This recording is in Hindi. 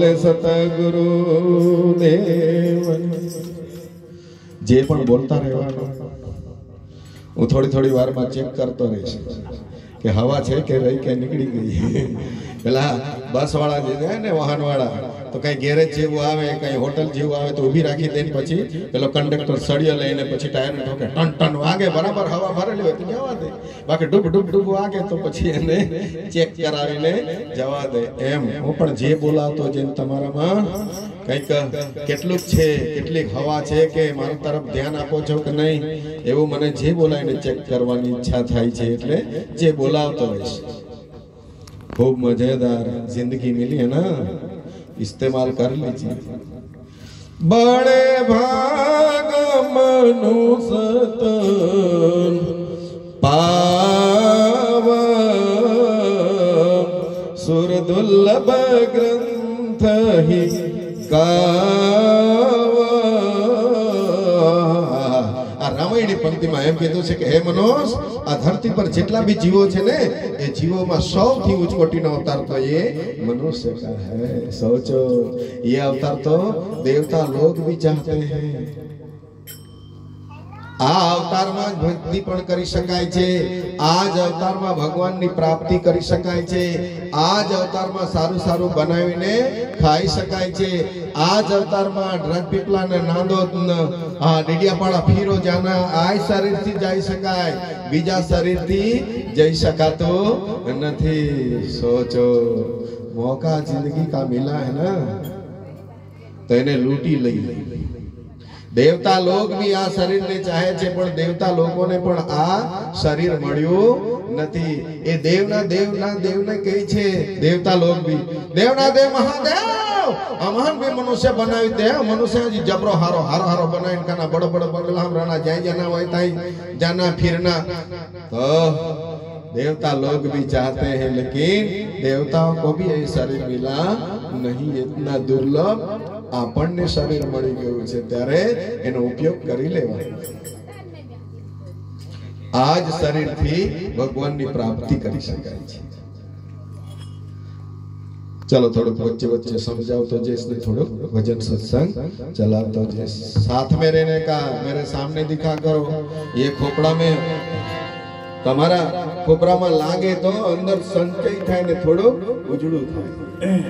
बोले सतगुरु देव। जे पण बोलता रहेवानो हूँ थोड़ी थोड़ी वार में चेक करतो रहीश कि हवा है कि रही के निकली गई। पेला बस वाला जे है ने वाहन वाला तो कहीं गैरेज जेवू आवे कहीं होटल जेवू आवे तो ऊभी राखी देने पछी पेलो कंडक्टर सड़ियो लईने पछी टायर ने ठोके टन टन वागे बराबर हवा भरेली होय तो जवा दे बाकी डूब डूब डूब वागे तो पछी एने चेक करावीने जवा दे। एम हूँ पण जे बोलावतो जेम तमारामां કંઈક કેટલું છે કેટલી હવા છે કે મારી તરફ ધ્યાન આપો છો કે નહીં એવું મને જે બોલાઈને ચેક કરવાની ઈચ્છા થાય છે એટલે જે બોલાવતો રહીશ। खूब मजेदार जिंदगी मिली है ना, इस्तेमाल कर लीजिए। बड़े भाग मनुष्य तन पावा सुर दुर्लभ ग्रंथ ही रामायणी पंक्ति में एम कीधुं छे के हे मनुष्य आ धरती पर जेटला भी जीवो छे ने ए जीवो में सौथी उच्च कोटीनो अवतार तो ये मनुष्य का है। सोचो ये अवतार तो देवता लोग भी चाहते हैं। आ अवतार में भक्ति पण करी शकाय छे, आज अवतार में भगवान नी प्राप्ति करी शकाय छे, आज अवतार में सारू सारू बनावीने खाई शकाय छे, आज अवतार में ड्रग पीपला ने नांदो डेडियापाड़ा फीरो जाना आय शरीर थी जाई शकाय, बीजा शरीर थी जई शकातो नथी। सोचो मौका जिंदगी का मिला है ना तो इन्हें लूटी लई। देवता लोग भी आ शरीर ने चाहे छे पण देवता लोगों ने पण आ शरीर मळ्यो नथी। ए देवना देवना देवने कही छे देवता लोग भी देवना देव महादेव अमहान भी मनुष्य बनावी दे। मनुष्य जी जबरो हारो हारो हारो बनावीने काना बड़ बड़ बंगला में रहना जाय जाना होय ताई जाना फिरना। तो देवता लोग भी चाहते हैं लेकिन देवताओं को भी ये शरीर मिला नहीं। इतना दुर्लभ આપણને શરીર મળી ગયું છે ત્યારે એનો ઉપયોગ કરી લેવાનો। આજ શરીરથી ભગવાનની પ્રાપ્તિ કરી શકાય છે। चलो थोड़ा बच्चे बच्चे समझाओ तो जैसे थोड़ा भजन सत्संग चलाओ तो जैसे साथ में रहने का मेरे सामने दिखा करो। ये खोपड़ा में તમારા खोपड़ा में लागे तो अंदर संचय थाय ने थोड़ो उजळू थाय।